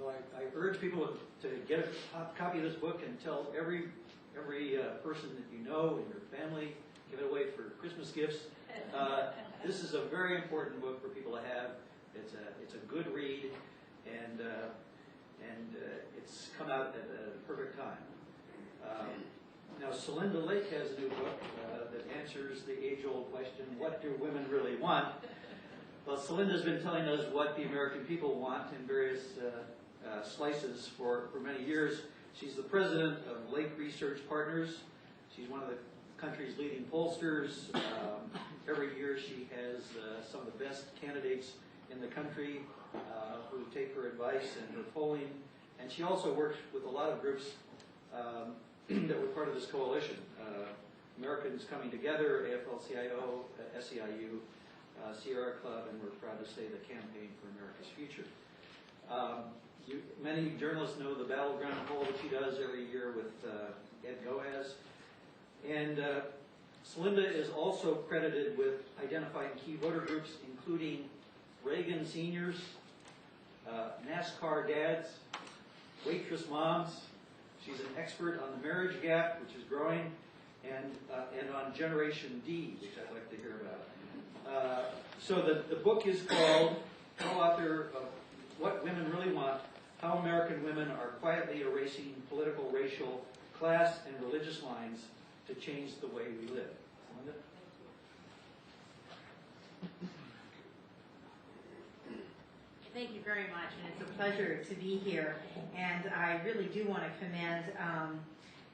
So I urge people to get a copy of this book and tell every person that you know in your family, give it away for Christmas gifts. This is a very important book for people to have. It's a good read, and it's come out at a perfect time. Now, Celinda Lake has a new book that answers the age-old question, what do women really want? Well, Celinda's been telling us what the American people want in various slices for many years. She's the president of Lake Research Partners. She's one of the country's leading pollsters. Every year she has some of the best candidates in the country who take her advice and her polling. And she also works with a lot of groups that were part of this coalition. Americans Coming Together, AFL-CIO, SEIU, Sierra Club, and we're proud to say the Campaign for America's Future. Many journalists know the battleground poll that she does every year with Ed Goaz. And Celinda is also credited with identifying key voter groups, including Reagan seniors, NASCAR dads, waitress moms. She's an expert on the marriage gap, which is growing, and on Generation D, which I'd like to hear about. So the book is called, co-author of What Women Really Want, How American Women Are Quietly Erasing Political, Racial, Class, and Religious Lines to Change the Way We Live. Celinda? Thank you very much, and it's a pleasure to be here. And I really do want to commend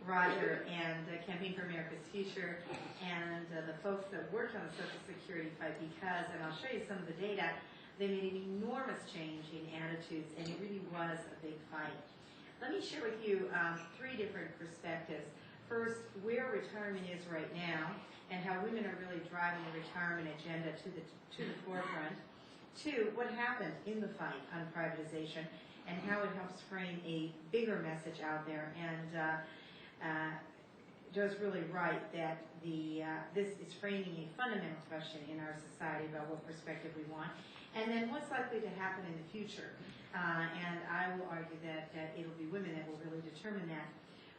Roger and Campaign for America's Future and the folks that worked on the Social Security fight because, and I'll show you some of the data, they made an enormous change in attitudes, and it really was a big fight. Let me share with you 3 different perspectives. First, where retirement is right now, and how women are really driving the retirement agenda to the forefront. 2, what happened in the fight on privatization, and how it helps frame a bigger message out there. And Joe's really right that this is framing a fundamental question in our society about what perspective we want, and then what's likely to happen in the future. And I will argue that it'll be women that will really determine that.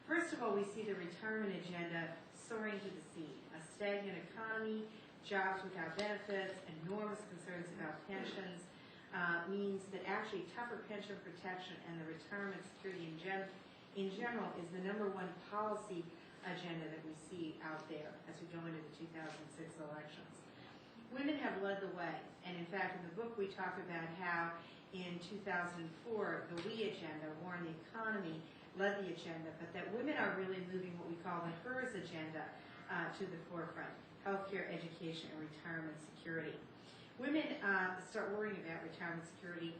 First of all, we see the retirement agenda soaring to the sea. A stagnant economy, jobs without benefits, enormous concerns about pensions, means that actually tougher pension protection and the retirement security in general is the #1 policy agenda that we see out there as we go into the 2006 elections. Women have led the way, and in fact in the book we talk about how in 2004 the WE agenda, War on the Economy, led the agenda, but that women are really moving what we call the HERS agenda to the forefront: healthcare, education, and retirement security. Women start worrying about retirement security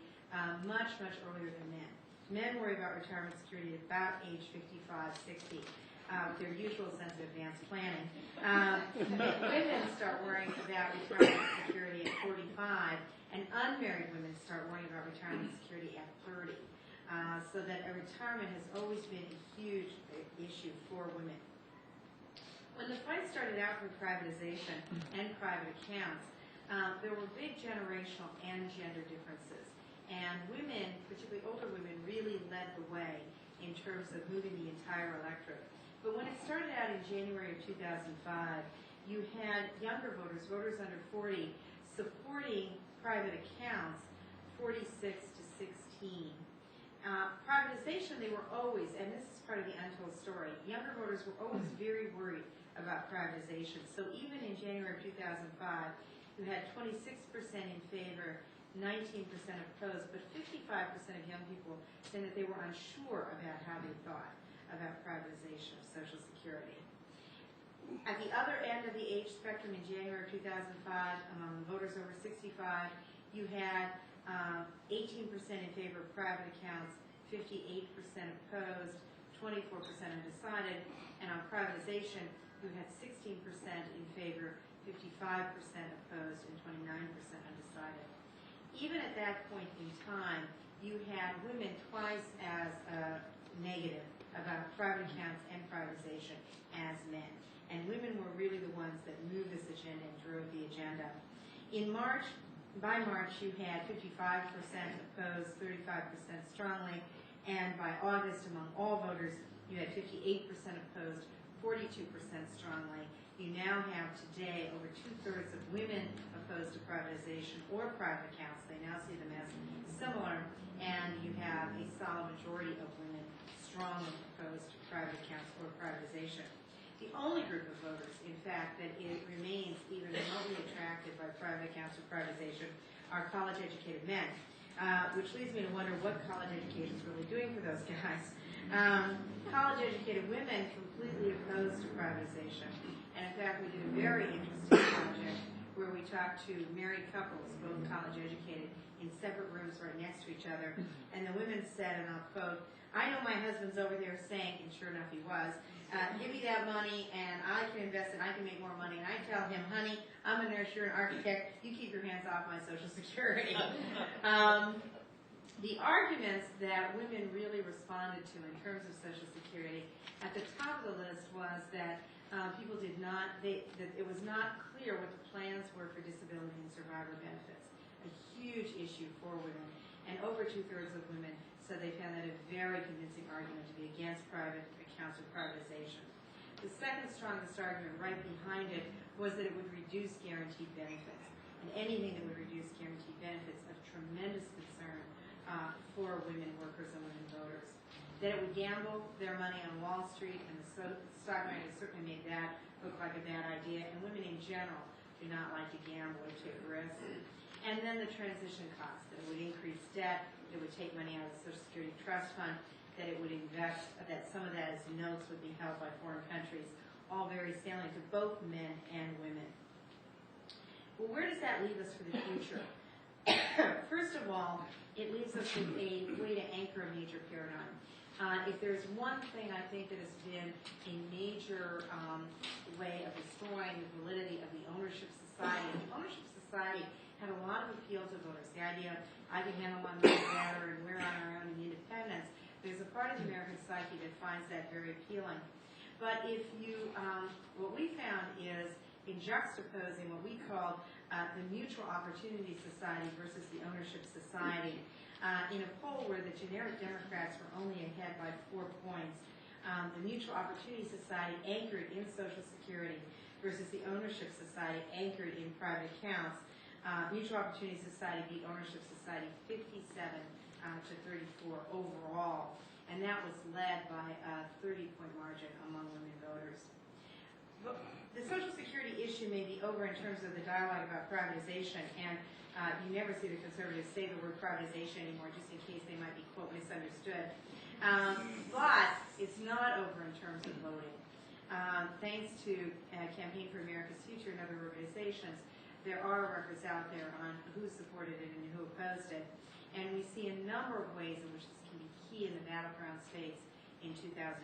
much, much earlier than men. Men worry about retirement security at about age 55, 60. Their usual sense of advanced planning. Women start worrying about retirement security at 45, and unmarried women start worrying about retirement security at 30. So that retirement has always been a huge issue for women. When the fight started out for privatization and private accounts, there were big generational and gender differences. And women, particularly older women, really led the way in terms of moving the entire electorate. But when it started out in January of 2005, you had younger voters, voters under 40, supporting private accounts 46 to 16. Privatization, they were always, and this is part of the untold story, younger voters were always very worried about privatization. So even in January of 2005, you had 26% in favor, 19% opposed, but 55% of young people saying that they were unsure about how they thought about privatization of Social Security. At the other end of the age spectrum in January of 2005, among voters over 65, you had 18% in favor of private accounts, 58% opposed, 24% undecided, and on privatization, you had 16% in favor, 55% opposed, and 29% undecided. Even at that point in time, you had women twice as negative about private accounts and privatization as men. And women were really the ones that moved this agenda and drove the agenda. In March by March you had 55% opposed, 35% strongly, and by August among all voters you had 58% opposed, 42% strongly. You now have today over 2/3 of women opposed to privatization or private accounts. They now see them as similar, and you have a solid majority of women strongly opposed to private accounts or privatization. The only group of voters, in fact, that it remains even remotely attracted by private accounts or privatization are college-educated men, which leads me to wonder what college education is really doing for those guys. College-educated women completely opposed to privatization. And in fact, we did a very interesting project where we talked to married couples, both college-educated, in separate rooms right next to each other. And the women said, and I'll quote, "I know my husband's over there saying," and sure enough he was, "give me that money and I can invest it, I can make more money." And I tell him, "Honey, I'm a nurse, you're an architect, you keep your hands off my Social Security." The arguments that women really responded to in terms of Social Security at the top of the list was that people did not, that it was not clear what the plans were for disability and survivor benefits. A huge issue for women. And over 2/3 of women said they found that a very convincing argument to be against private accounts or privatization. The second strongest argument right behind it was that it would reduce guaranteed benefits. And anything that would reduce guaranteed benefits of tremendous concern for women workers and women voters. That it would gamble their money on Wall Street, and the stock market has certainly made that look like a bad idea, and women in general do not like to gamble or take risks. And then the transition costs, that it would increase debt, it would take money out of the Social Security Trust Fund, that it would invest, that some of that as notes would be held by foreign countries, all very salient to both men and women. Well, where does that leave us for the future? First of all, it leaves us with a way to anchor a major paradigm. If there's one thing I think that has been a major way of destroying the validity of the ownership society, the ownership society had a lot of appeal to voters. The idea of I can handle my money better and we're on our own in independence. There's a part of the American psyche that finds that very appealing. But if you, what we found is in juxtaposing what we called the mutual opportunity society versus the ownership society, in a poll where the generic Democrats were only ahead by 4 points, the mutual opportunity society anchored in Social Security versus the ownership society anchored in private accounts. Mutual opportunity society beat ownership society 57 to 34 overall, and that was led by a 30-point margin among women voters. But the Social Security issue may be over in terms of the dialogue about privatization, and you never see the conservatives say the word privatization anymore, just in case they might be, quote, misunderstood. But it's not over in terms of voting. Thanks to Campaign for America's Future and other organizations, there are records out there on who supported it and who opposed it. And we see a number of ways in which this can be key in the battleground states in 2006.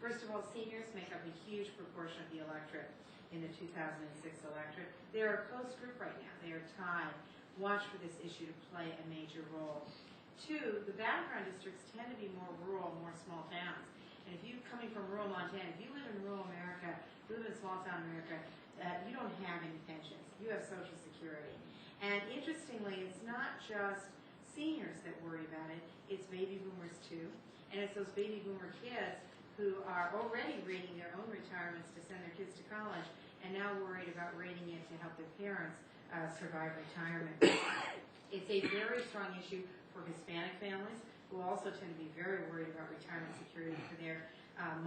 First of all, seniors make up a huge proportion of the electorate in the 2006 electorate. They're a close group right now. They are tied. Watch for this issue to play a major role. Two, the battleground districts tend to be more rural, more small towns. And if you're coming from rural Montana, if you live in rural America, you live in small town America, you don't have any pensions. You have Social Security. And interestingly, it's not just seniors that worry about it, it's baby boomers too. And it's those baby boomer kids who are already rating their own retirements to send their kids to college and now worried about rating it to help their parents survive retirement. It's a very strong issue for Hispanic families who also tend to be very worried about retirement security for their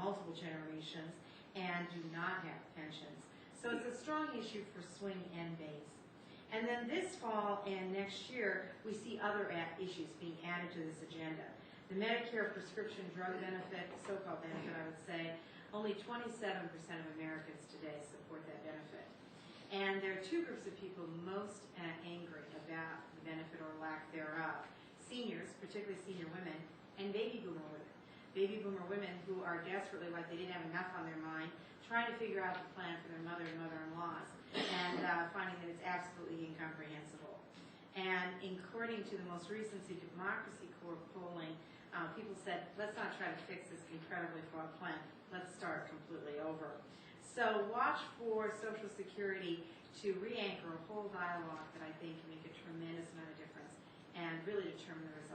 multiple generations and do not have pensions. So it's a strong issue for swing and base. And then this fall and next year, we see other issues being added to this agenda. The Medicare prescription drug benefit, so-called benefit, I would say, only 27% of Americans today support that benefit. And there are two groups of people most angry about the benefit or lack thereof. Seniors, particularly senior women, and baby boomer women. Baby boomer women who are desperately, like they didn't have enough on their mind, trying to figure out the plan for their mother and mother-in-laws, and finding that it's absolutely incomprehensible. And according to the most recent Democracy Corps polling, people said, let's not try to fix this incredibly flawed plan. Let's start completely over. So watch for Social Security to re-anchor a whole dialogue that I think can make a tremendous amount of difference and really determine the results